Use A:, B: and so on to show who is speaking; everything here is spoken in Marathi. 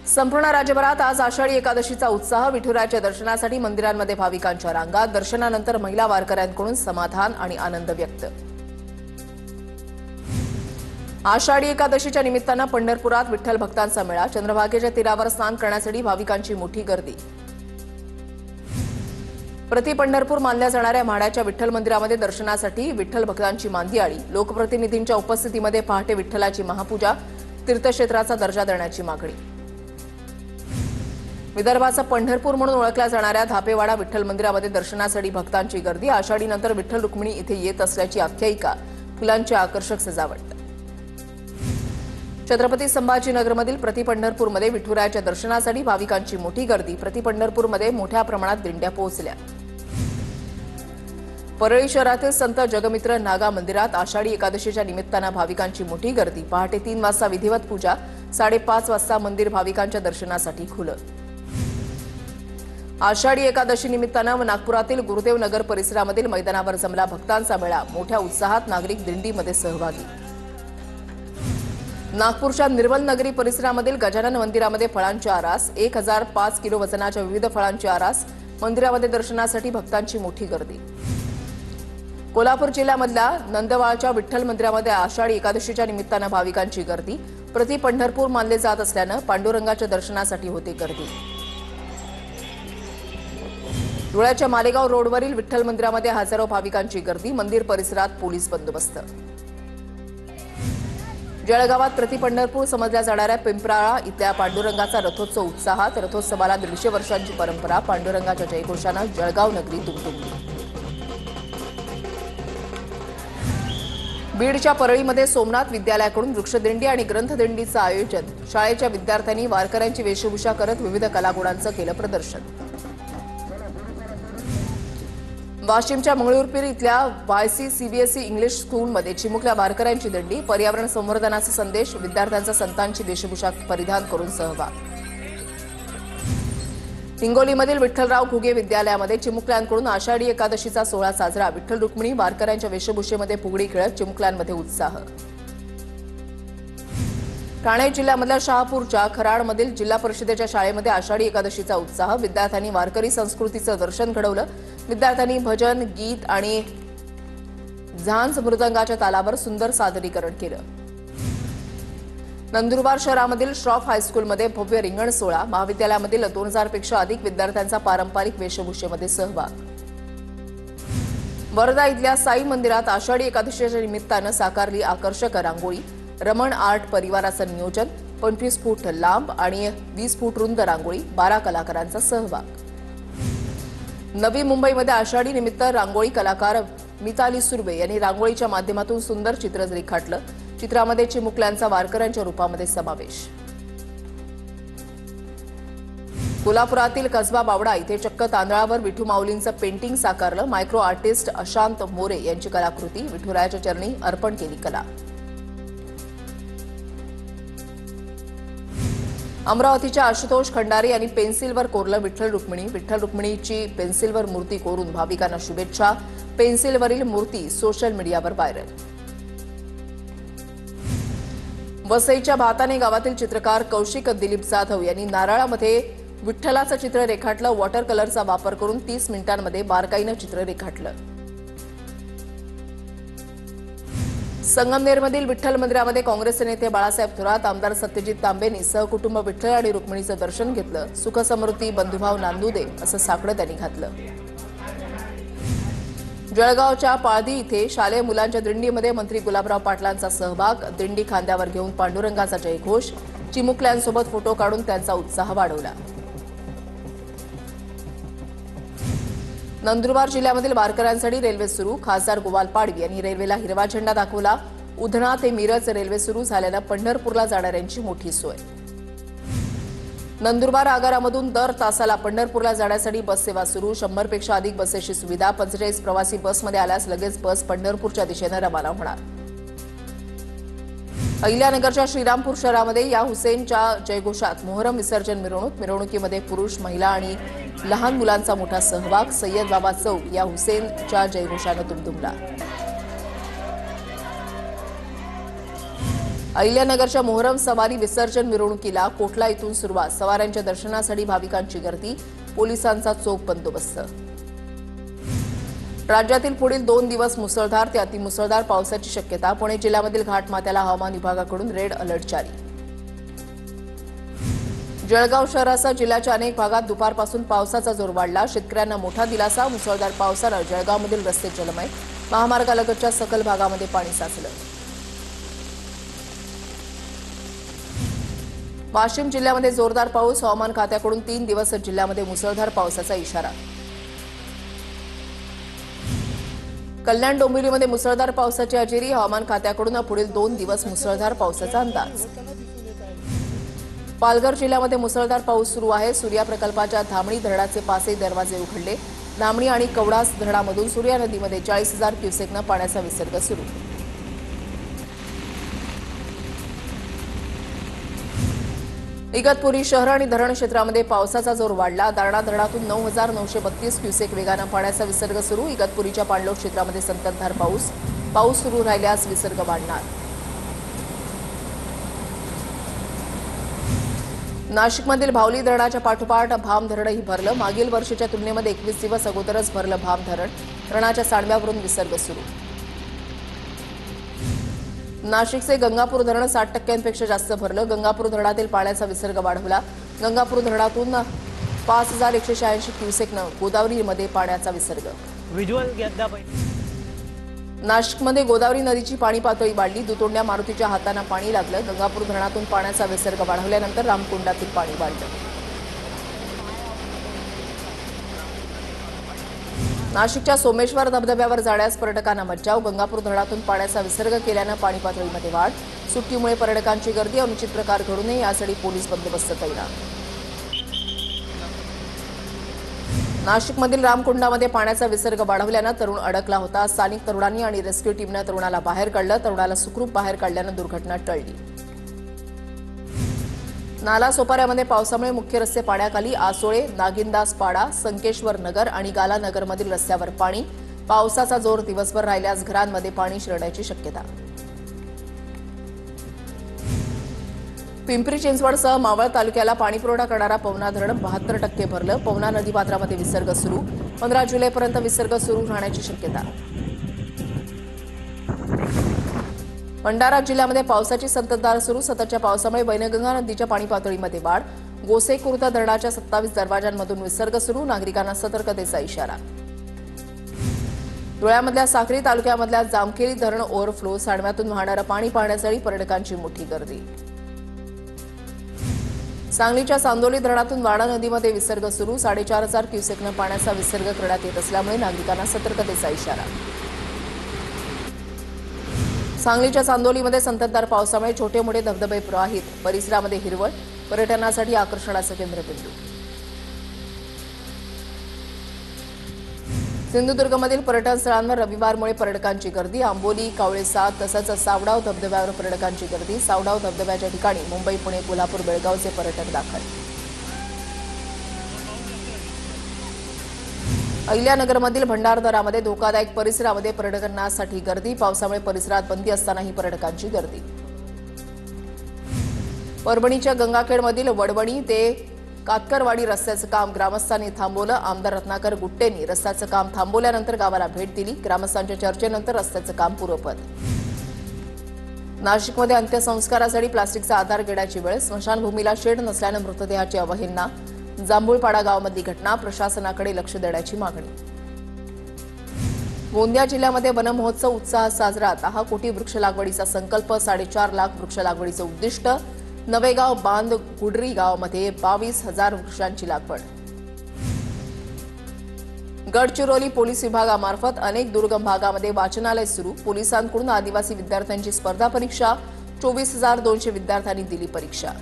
A: संपूर्ण राज्यभरात आज आषाढी एकादशीचा उत्साह। विठुरायाच्या दर्शनासाठी मंदिरांमध्ये भाविकांच्या रांगा। दर्शनानंतर महिला वारकऱ्यांकडून समाधान आणि आनंद व्यक्त। आषाढी एकादशीच्या निमित्तानं पंढरपुरात विठ्ठल भक्तांचा मेळा। चंद्रभागेच्या तीरावर स्नान करण्यासाठी भाविकांची मोठी गर्दी। प्रति पंढरपूर मानल्या जाणाऱ्या म्हाड्याच्या विठ्ठल मंदिरामध्ये दर्शनासाठी विठ्ठल भक्तांची मांदियाळी। लोकप्रतिनिधींच्या उपस्थितीमध्ये पहाटे विठ्ठलाची महापूजा। तीर्थक्षेत्राचा दर्जा देण्याची मागणी। विदर्भाचा पंढरपूर म्हणून ओळखल्या जाणाऱ्या धापेवाडा विठ्ठल मंदिरामध्ये दर्शनासाठी भक्तांची गर्दी। आषाढीनंतर विठ्ठल रुक्मिणी इथे येत असल्याची आख्यायिका। फुलांची आकर्षक सजावट। छत्रपती संभाजीनगरमधील प्रति पंढरपूरमध्ये विठुरायाच्या दर्शनासाठी भाविकांची मोठी गर्दी। प्रति पंढरपूरमध्ये मोठ्या प्रमाणात दिंड्या पोहोचल्या। परळी शहरातील संत जगमित्र नागा मंदिरात आषाढी एकादशीच्या निमित्तानं भाविकांची मोठी गर्दी। पहाटे 3 वाजता विधिवत पूजा। 5:30 वाजता मंदिर भाविकांच्या दर्शनासाठी खुलं। आषाढी एकादशी निमित्तानं नागपुरातील गुरुदेव नगर परिसरामधील मैदानावर जमला भक्तांचा मेळा। मोठ्या उत्साहात नागरिक दिंडीमध्ये सहभागी। नागपूरच्या निर्मल नगरी परिसरामधील गजानन मंदिरामध्ये फळांची आरास। 1005 किलो वजनाच्या विविध फळांची आरास। मंदिरामध्ये दर्शनासाठी भक्तांची मोठी गर्दी। कोल्हापूर जिल्ह्यामधल्या नंदवाळच्या विठ्ठल मंदिरामध्ये आषाढी एकादशीच्या निमित्तानं भाविकांची गर्दी। प्रति पंढरपूर मानले जात असल्यानं पांडुरंगाच्या दर्शनासाठी होते गर्दी। धुळ्याच्या मालेगाव रोडवरील विठ्ठल मंदिरामध्ये हजारो भाविकांची गर्दी। मंदिर परिसरात पोलीस बंदोबस्त। जळगावात प्रति पंढरपूर समजल्या जाणाऱ्या पिंपराळा इथल्या पांडुरंगाचा रथोत्सव उत्साहात। रथोत्सवाला 150 वर्षांची परंपरा। पांडुरंगाच्या जयघोषानं जळगाव नगरी दुमदुमली। बीडच्या परळीमध्ये सोमनाथ विद्यालयाकडून वृक्षदिंडी आणि ग्रंथदिंडीचं आयोजन। शाळेच्या विद्यार्थ्यांनी वारकऱ्यांची वेशभूषा करत विविध कलागुणांचं केलं प्रदर्शन। वाशिमच्या मंगळूरपीर इथल्या वायसी सीबीएसई इंग्लिश स्कूलमध्ये चिमुकल्या वारकऱ्यांची दिंडी। पर्यावरण संवर्धनाचा संदेश। विद्यार्थ्यांचा संतांची वेशभूषा परिधान करून सहभाग। हिंगोलीमधील विठ्ठलराव घुगे विद्यालयामध्ये चिमुकल्यांकडून आषाढी एकादशीचा सोहळा साजरा। विठ्ठल रुक्मिणी वारकऱ्यांच्या वेशभूषेमध्ये फुगडी खेळत चिमुकल्यांमध्ये उत्साह। ठाणे जिल्ह्यामधल्या शहापूरच्या खराडमधील जिल्हा परिषदेच्या शाळेमध्ये आषाढी एकादशीचा उत्साह। विद्यार्थ्यांनी वारकरी संस्कृतीचं दर्शन घडवलं। विद्यार्थ्यांनी भजन, गीत आणि झांज मृदंगाच्या तालावर सुंदर सादरीकरण केलं। नंदुरबार शहरामधील श्रॉफ हायस्कूलमध्ये भव्य रिंगण सोहळा। महाविद्यालयामधील 2000 पेक्षा अधिक विद्यार्थ्यांचा पारंपरिक वेशभूषेमध्ये सहभाग। वर्धा इथल्या साई मंदिरात आषाढी एकादशीच्या निमित्तानं साकारली आकर्षक रांगोळी। रमण आर्ट परिवाराचं नियोजन। 25 फूट लांब आणि 20 फूट रुंद रांगोळी। 12 कलाकारांचा सहभाग। नवी मुंबईमध्ये आषाढी निमित्त रांगोळी कलाकार मिताली सुर्वे यांनी रांगोळीच्या माध्यमातून सुंदर चित्र रेखाटलं। चित्रामध्ये चिमुकल्यांचा वारकऱ्यांच्या रूपामध्ये समावेश। कोल्हापुरातील कसबा बावडा इथे चक्क तांदळावर विठू माऊलींचं पेंटिंग साकारलं। मायक्रो आर्टिस्ट अशांत मोरे यांची कलाकृती। विठुरायाच्या चरणी अर्पण केली कला। अमरावतीच्या आशुतोष खंडारे यांनी पेन्सिलवर कोरलं विठ्ठल रुक्मिणी। विठ्ठल रुक्मिणीची पेन्सिलवर मूर्ती कोरून भाविकांना शुभेच्छा। पेन्सिलवरील मूर्ती सोशल मीडियावर व्हायरल। वसईच्या भाताणे गावातील चित्रकार कौशिक दिलीप जाधव यांनी नारळामध्ये विठ्ठलाचं चित्र रेखाटलं। वॉटर कलरचा वापर करून 30 मिनिटांमध्ये बारकाईनं चित्र रेखाटलं। संगमनेरमधील विठ्ठल मंदिरामध्ये काँग्रेसचे नेते बाळासाहेब थोरात, आमदार सत्यजित तांबेंनी सहकुटुंब विठ्ठल आणि रुक्मिणीचं दर्शन घेतलं। सुखसमृद्धी बंधुभाव नांदू दे असं साकडं त्यांनी घातलं। जळगावच्या पाळधी इथे शालेय मुलांच्या दिंडीमध्ये मंत्री गुलाबराव पाटलांचा सहभाग। दिंडी खांद्यावर घेऊन पांडुरंगाचा जयघोष। चिमुकल्यांसोबत फोटो काढून त्यांचा उत्साह वाढवला। नंदुरबार जिल्ह्यामधील वारकऱ्यांसाठी रेल्वे सुरू। खासदार गोपाल पाडवी यांनी रेल्वेला हिरवा झेंडा दाखवला। उधना ते मिरज रेल्वे सुरू झाल्यानं पंढरपूरला जाणाऱ्यांची मोठी सोय। नंदुरबार आगारामधून दर तासाला पंढरपूरला जाण्यासाठी बस सेवा सुरू। 100 पेक्षा अधिक बसेसची सुविधा। 45 प्रवासी बसमध्ये आल्यास लगेच बस पंढरपूरच्या दिशेने रवाना होणार। अहिल्यानगरच्या श्रीरामपूर शहरामध्ये या हुसेनच्या जयघोषात मोहरम विसर्जन मिरवणूक। मिरवणुकीमध्ये पुरुष, महिला आणि लहान मुलांचा मोठा सहभाग। सय्यद बाबा चौक या हुसेनच्या जयघोषानं दुमदुमला। अहिल्यानगरच्या मोहरम सवारी विसर्जन मिरवणुकीला कोटला इथून सुरुवात, सवारांच्या दर्शनासाठी भाविकांची गर्दी, पोलिसांचा चोख बंदोबस्त। राज्यातील पुढील 2 दिवस मुसळधार ते अतिमुसळधार पावसाची शक्यता, पुणे जिल्ह्यामधील घाटमाथ्याला हवामान विभागाकडून रेड अलर्ट जारी। जळगाव शहरासह जिल्ह्याच्या अनेक भागात दुपारपासून पावसाचा जोर वाढला, शेतकऱ्यांना मोठा दिलासा, मुसळधार पावसानं जळगावमधील रस्ते जलमय, महामार्गालगतच्या सखल भागामध्ये पाणी साचलं। वाशिम जिल्ह्यामध्ये जोरदार पाऊस, हवामान खात्याकडून 3 दिवस जिल्ह्यामध्ये मुसळधार पावसाचा इशारा। कल्याण डोंबिवलीमध्ये मुसळधार पावसाची हजेरी, हवामान खात्याकडून पुढील 2 दिवस मुसळधार पावसाचा अंदाज। पालघर जिल्ह्यामध्ये मुसळधार पाऊस सुरू आहे, सूर्या प्रकल्पाच्या धामणी धरणाचे 5 दरवाजे उघडले, धामणी आणि कवडास धरणामधून सूर्या नदीमध्ये 40,000 क्युसेकनं पाण्याचा विसर्ग सुरू। इगतपुरी शहर आणि धरण क्षेत्रामध्ये पावसाचा जोर वाढला, दारणा धरणातून 9,932 क्युसेक वेगानं पाण्याचा विसर्ग सुरू, इगतपुरीच्या पाणलोट क्षेत्रामध्ये संततधार पाऊस सुरू राहिल्यास विसर्ग वाढणार। नाशिकमधील भावली धरणाच्या पाठोपाठ भाम धरणही भरलं, मागील वर्षीच्या तुलनेमध्ये 21 दिवस अगोदरच भरलं भाम धरण, धरणाच्या सांडव्यावरून विसर्ग सुरू। नाशिकचे गंगापूर धरण 60% जास्त भरलं, गंगापूर धरणातील पाण्याचा विसर्ग वाढवला, गंगापूर धरणातून 5,186 क्युसेकनं गोदावरीमध्ये पाण्याचा विसर्ग। नाशिकमध्ये गोदावरी नदीची पाणी पातळी वाढली, दुतोंड्या मारुतीच्या हातांना पाणी लागलं, गंगापूर धरणातून पाण्याचा विसर्ग वाढवल्यानंतर रामकुंडातील पाणी वाढलं। नाशिकच्या सोमेश्वर धबधब्यावर जाण्यास पर्यटकांना मज्जाव, गंगापूर धरणातून पाण्याचा विसर्ग केल्यानं पाणी पातळीमध्ये वाढ, सुट्टीमुळे पर्यटकांची गर्दी, अनुचित प्रकार घडू नये यासाठी पोलीस बंदोबस्त तैनात। नाशिकमधील रामकुंडामध्ये पाण्याचा विसर्ग वाढवल्यानं तरुण अडकला होता, स्थानिक तरुणांनी आणि रेस्क्यू टीमनं तरुणाला बाहेर काढलं, तरुणाला सुखरूप बाहेर काढल्यानं दुर्घटना टळली। नाला सोपाऱ्यामध्ये पावसामुळे मुख्य रस्ते पाण्याखाली, आसोळे, नागिनदास पाडा, संकेश्वर नगर आणि गाला नगरमधील रस्त्यावर पाणी, पावसाचा जोर दिवसभर राहिल्यास घरांमध्ये पाणी शिरण्याची शक्यता। पिंपरी चिंचवडसह मावळ तालुक्याला पाणीपुरवठा करणारा पवना धरण 72% भरलं, पवना नदीपात्रामध्ये विसर्ग सुरू, 15 जुलैपर्यंत विसर्ग सुरू राहण्याची शक्यता। भंडारा जिल्ह्यामध्ये पावसाची संततधार सुरू, सततच्या पावसामुळे वैनगंगा नदीच्या पाणी पातळीमध्ये वाढ, गोसेखुर्द धरणाच्या 27 दरवाजांमधून विसर्ग सुरू, नागरिकांना सतर्कतेचा इशारा। धुळ्यामधल्या साक्री तालुक्यामधल्या जामखेडी धरण ओव्हरफ्लो, सांडव्यातून वाहणारं पाणी पाहण्यासाठी पर्यटकांची मोठी गर्दी। सांगलीच्या चांदोली धरणातून वाडा नदीमध्ये विसर्ग सुरू, 4,500 क्युसेकनं पाण्याचा विसर्ग करण्यात येत असल्यामुळे नागरिकांना सतर्कतेचा इशारा। सांगलीच्या चांदोलीमध्ये संततधार पावसामुळे छोटे मोठे धबधबे प्रवाहित, परिसरामध्ये हिरवळ, पर्यटनासाठी आकर्षणाचं केंद्रबिंदू। सिंधुदुर्गमधील पर्यटन स्थळांवर रविवारमुळे पर्यटकांची गर्दी, आंबोली, कावळेसाद तसंच सावडाव धबधब्यावर पर्यटकांची गर्दी, सावडाव धबधब्याच्या ठिकाणी मुंबई, पुणे, कोल्हापूर, बेळगावचे पर्यटक दाखल। अहिल्यानगरमधील भंडारदरामध्ये धोकादायक परिसरामध्ये पर्यटनासाठी गर्दी, पावसामुळे परिसरात बंदी असतानाही पर्यटकांची गर्दी। परभणीच्या गंगाखेडमधील वडवणी ते कातकरवाडी रस्त्याचं काम ग्रामस्थांनी थांबवलं, आमदार रत्नाकर गुट्टेंनी रस्त्याचं काम थांबवल्यानंतर गावाला भेट दिली, ग्रामस्थांच्या चर्चेनंतर रस्त्याचं काम पूर्वपद। नाशिकमध्ये अंत्यसंस्कारासाठी प्लास्टिकचा आधार घेण्याची वेळ, स्मशानभूमीला शेड नसल्यानं मृतदेहाची अवहेलना, जांभूळपाडा गावामधली घटना, प्रशासनाकडे लक्ष देण्याची मागणी। गोंदिया जिल्ह्यामध्ये वनमहोत्सव उत्साहात साजरा, 10 कोटी वृक्ष लागवडीचा संकल्प, 4.5 लाख वृक्ष लागवडीचं उद्दिष्ट, नवेगाव बांध गुडरी गावामध्ये 22,000 वृक्षांची लागवड। गडचिरोली पोलीस विभागामार्फत अनेक दुर्गम भागामध्ये वाचनालय सुरू, पोलिसांकडून आदिवासी विद्यार्थ्यांची स्पर्धा परीक्षा, 24,200 विद्यार्थ्यांनी दिली परीक्षा।